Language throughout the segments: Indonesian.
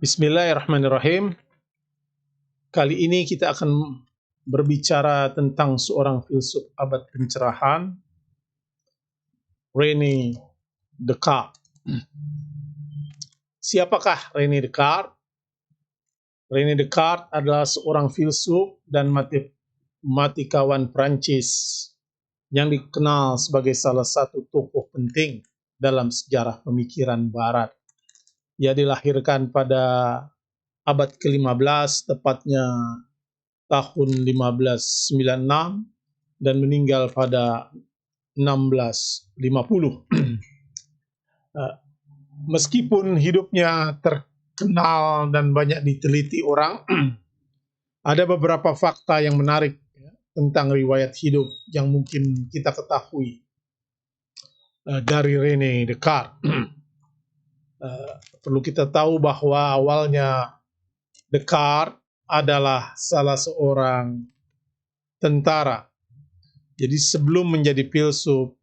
Bismillahirrahmanirrahim. Kali ini kita akan berbicara tentang seorang filsuf abad pencerahan, René Descartes. Siapakah René Descartes? René Descartes adalah seorang filsuf dan matematikawan Prancis yang dikenal sebagai salah satu tokoh penting dalam sejarah pemikiran Barat. Ia dilahirkan pada abad ke-15, tepatnya tahun 1596, dan meninggal pada 1650. Meskipun hidupnya terkenal dan banyak diteliti orang, ada beberapa fakta yang menarik tentang riwayat hidup yang mungkin kita ketahui dari René Descartes. Perlu kita tahu bahwa awalnya Descartes adalah salah seorang tentara. Jadi sebelum menjadi filsuf,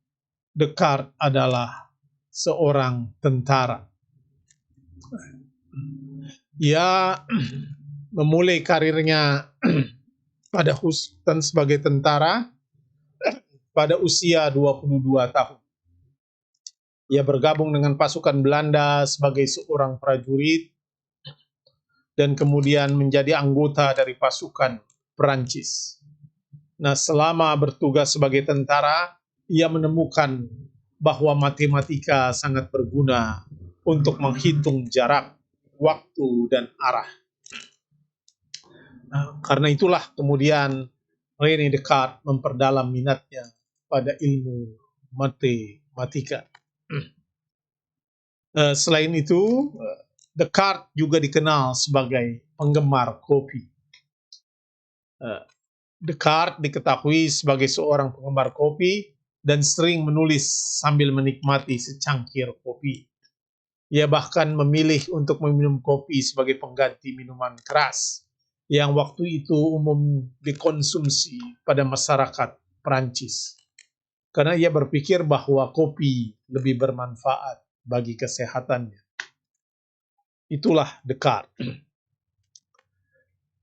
Descartes adalah seorang tentara. Ia memulai karirnya sebagai tentara pada usia 22 tahun. Ia bergabung dengan pasukan Belanda sebagai seorang prajurit dan kemudian menjadi anggota dari pasukan Perancis. Nah, selama bertugas sebagai tentara, ia menemukan bahwa matematika sangat berguna untuk menghitung jarak, waktu, dan arah. Nah, karena itulah kemudian René Descartes memperdalam minatnya pada ilmu matematika. Selain itu, Descartes juga dikenal sebagai penggemar kopi. Descartes diketahui sebagai seorang penggemar kopi dan sering menulis sambil menikmati secangkir kopi. Ia bahkan memilih untuk meminum kopi sebagai pengganti minuman keras yang waktu itu umum dikonsumsi pada masyarakat Perancis. Karena ia berpikir bahwa kopi lebih bermanfaat bagi kesehatannya. Itulah Descartes.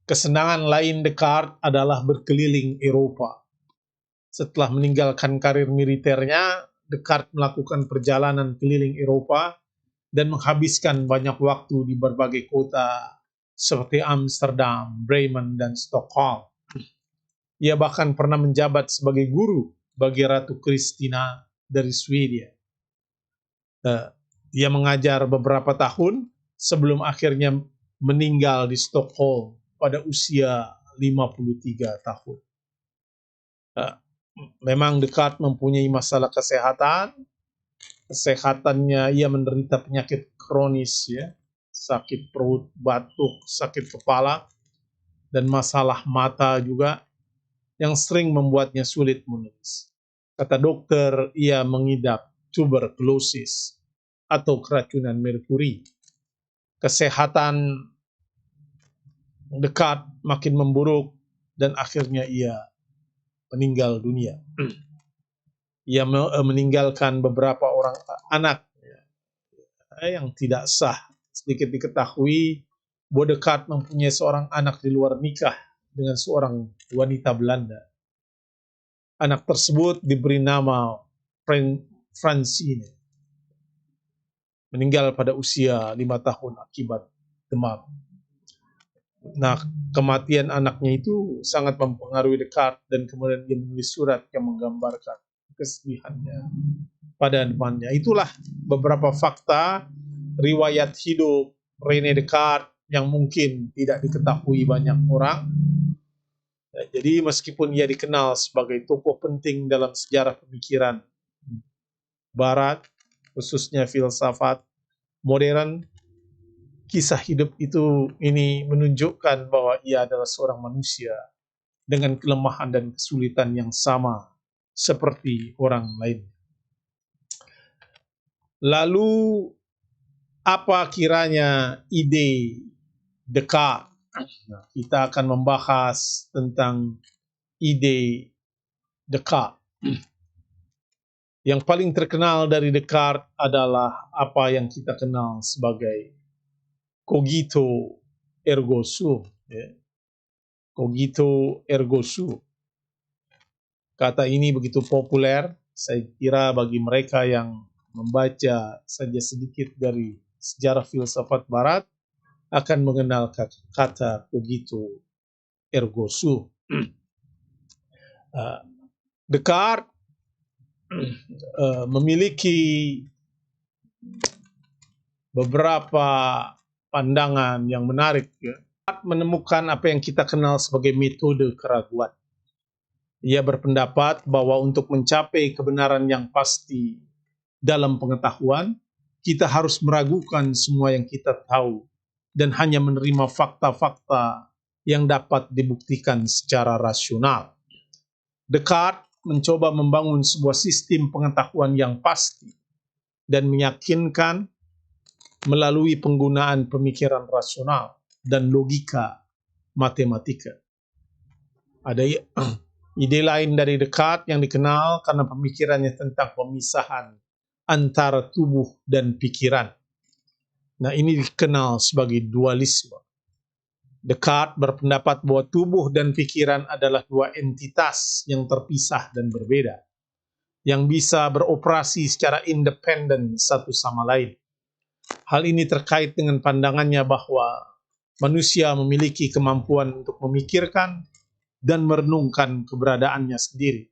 Kesenangan lain Descartes adalah berkeliling Eropa. Setelah meninggalkan karir militernya, Descartes melakukan perjalanan keliling Eropa dan menghabiskan banyak waktu di berbagai kota seperti Amsterdam, Bremen, dan Stockholm. Ia bahkan pernah menjabat sebagai guru bagi Ratu Christina dari Swedia. Ia mengajar beberapa tahun sebelum akhirnya meninggal di Stockholm pada usia 53 tahun. Memang Descartes mempunyai masalah kesehatan. Kesehatannya, ia menderita penyakit kronis, sakit perut, batuk, sakit kepala, dan masalah mata juga yang sering membuatnya sulit menulis. Kata dokter, ia mengidap tuberkulosis atau keracunan merkuri. Kesehatan Descartes makin memburuk dan akhirnya ia meninggal dunia. Ia meninggalkan beberapa orang anak yang tidak sah. Sedikit diketahui bahwa Descartes mempunyai seorang anak di luar nikah dengan seorang wanita Belanda. Anak tersebut diberi nama Francine. Meninggal pada usia 5 tahun akibat demam. Nah, kematian anaknya itu sangat mempengaruhi Descartes dan kemudian dia menulis surat yang menggambarkan kesedihannya pada depannya. Itulah beberapa fakta riwayat hidup René Descartes yang mungkin tidak diketahui banyak orang. Jadi meskipun ia dikenal sebagai tokoh penting dalam sejarah pemikiran Barat, khususnya filsafat modern, kisah hidup ini menunjukkan bahwa ia adalah seorang manusia dengan kelemahan dan kesulitan yang sama seperti orang lain. Lalu apa kiranya ide Descartes? Nah, kita akan membahas tentang ide Descartes. Yang paling terkenal dari Descartes adalah apa yang kita kenal sebagai cogito ergo sum. Ya. Cogito ergo sum. Kata ini begitu populer, saya kira bagi mereka yang membaca saja sedikit dari sejarah filsafat barat akan mengenal kata cogito ergo sum. Descartes memiliki beberapa pandangan yang menarik, ya. Menemukan apa yang kita kenal sebagai metode keraguan. Ia berpendapat bahwa untuk mencapai kebenaran yang pasti dalam pengetahuan, kita harus meragukan semua yang kita tahu dan hanya menerima fakta-fakta yang dapat dibuktikan secara rasional. Descartes mencoba membangun sebuah sistem pengetahuan yang pasti dan meyakinkan melalui penggunaan pemikiran rasional dan logika matematika. Ada ide lain dari Descartes yang dikenal karena pemikirannya tentang pemisahan antara tubuh dan pikiran. Nah, ini dikenal sebagai dualisme. Descartes berpendapat bahwa tubuh dan pikiran adalah dua entitas yang terpisah dan berbeda, yang bisa beroperasi secara independen satu sama lain. Hal ini terkait dengan pandangannya bahwa manusia memiliki kemampuan untuk memikirkan dan merenungkan keberadaannya sendiri,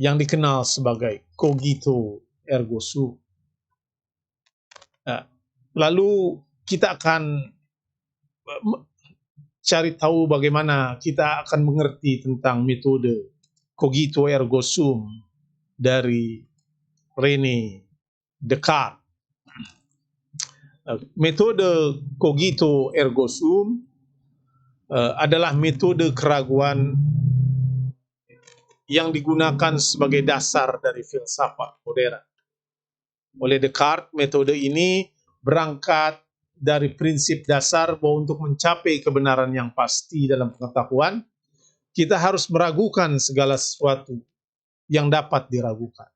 yang dikenal sebagai cogito ergo sum. Lalu kita akan cari tahu bagaimana kita akan mengerti tentang metode cogito ergo sum dari René Descartes. Metode cogito ergo sum adalah metode keraguan yang digunakan sebagai dasar dari filsafat modern. Oleh Descartes, metode ini berangkat dari prinsip dasar bahwa untuk mencapai kebenaran yang pasti dalam pengetahuan, kita harus meragukan segala sesuatu yang dapat diragukan.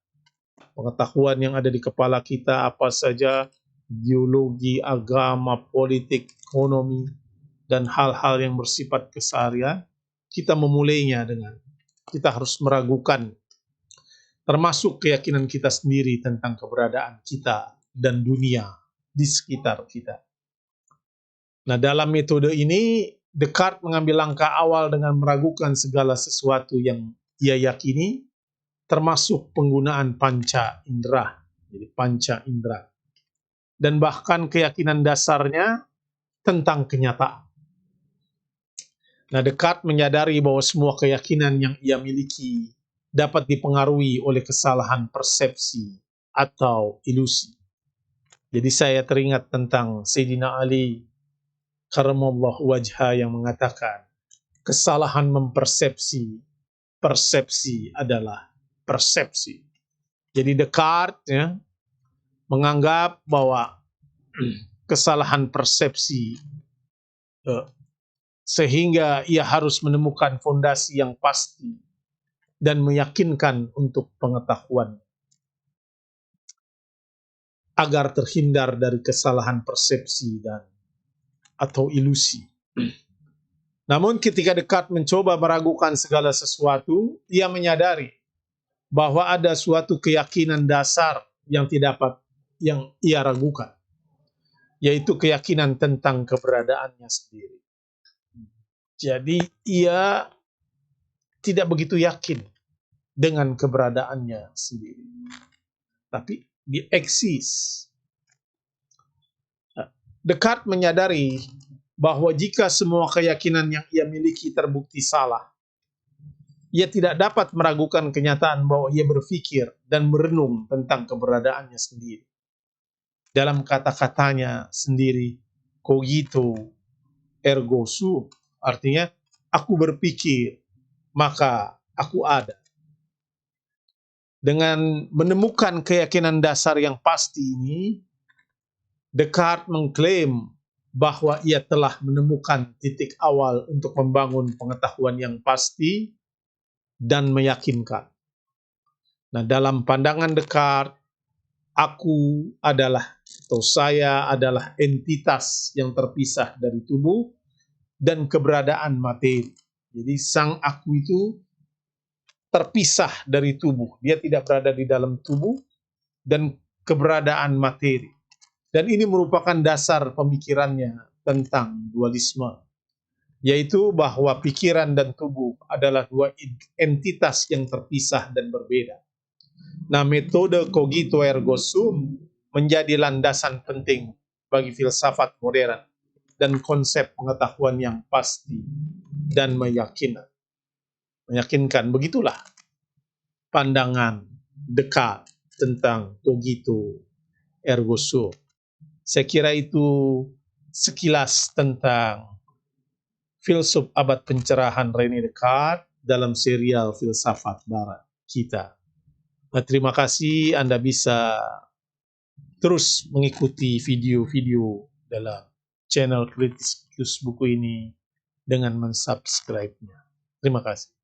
Pengetahuan yang ada di kepala kita apa saja, ideologi, agama, politik, ekonomi, dan hal-hal yang bersifat keseharian, kita memulainya dengan kita harus meragukan, termasuk keyakinan kita sendiri tentang keberadaan kita dan dunia di sekitar kita. Nah, dalam metode ini, Descartes mengambil langkah awal dengan meragukan segala sesuatu yang ia yakini, termasuk penggunaan panca indera. Jadi panca indera. Dan bahkan keyakinan dasarnya tentang kenyataan. Nah, Descartes menyadari bahwa semua keyakinan yang ia miliki dapat dipengaruhi oleh kesalahan persepsi atau ilusi. Jadi saya teringat tentang Sayyidina Ali karamallahu wajha yang mengatakan, kesalahan mempersepsi, persepsi adalah persepsi. Jadi Descartes ya, menganggap bahwa kesalahan persepsi sehingga ia harus menemukan fondasi yang pasti dan meyakinkan untuk pengetahuan agar terhindar dari kesalahan persepsi dan atau ilusi. Namun ketika Descartes mencoba meragukan segala sesuatu, ia menyadari bahwa ada suatu keyakinan dasar yang ia ragukan, yaitu keyakinan tentang keberadaannya sendiri. Jadi ia tidak begitu yakin dengan keberadaannya sendiri, tapi dia eksis. Descartes menyadari bahwa jika semua keyakinan yang ia miliki terbukti salah, ia tidak dapat meragukan kenyataan bahwa ia berpikir dan merenung tentang keberadaannya sendiri. Dalam kata-katanya sendiri, cogito ergo sum, artinya aku berpikir, maka aku ada. Dengan menemukan keyakinan dasar yang pasti ini, Descartes mengklaim bahwa ia telah menemukan titik awal untuk membangun pengetahuan yang pasti dan meyakinkan. Nah, dalam pandangan Descartes, aku adalah atau saya adalah entitas yang terpisah dari tubuh dan keberadaan materi. Jadi sang aku itu terpisah dari tubuh. Dia tidak berada di dalam tubuh dan keberadaan materi. Dan ini merupakan dasar pemikirannya tentang dualisme, yaitu bahwa pikiran dan tubuh adalah dua entitas yang terpisah dan berbeda. Nah, metode cogito ergo sum menjadi landasan penting bagi filsafat modern dan konsep pengetahuan yang pasti dan meyakinkan. Begitulah pandangan Descartes tentang cogito ergo sum. Saya kira itu sekilas tentang filsuf abad pencerahan René Descartes dalam serial Filsafat Barat kita. Terima kasih Anda bisa terus mengikuti video-video dalam channel Kritikus Buku ini dengan mensubscribe-nya. Terima kasih.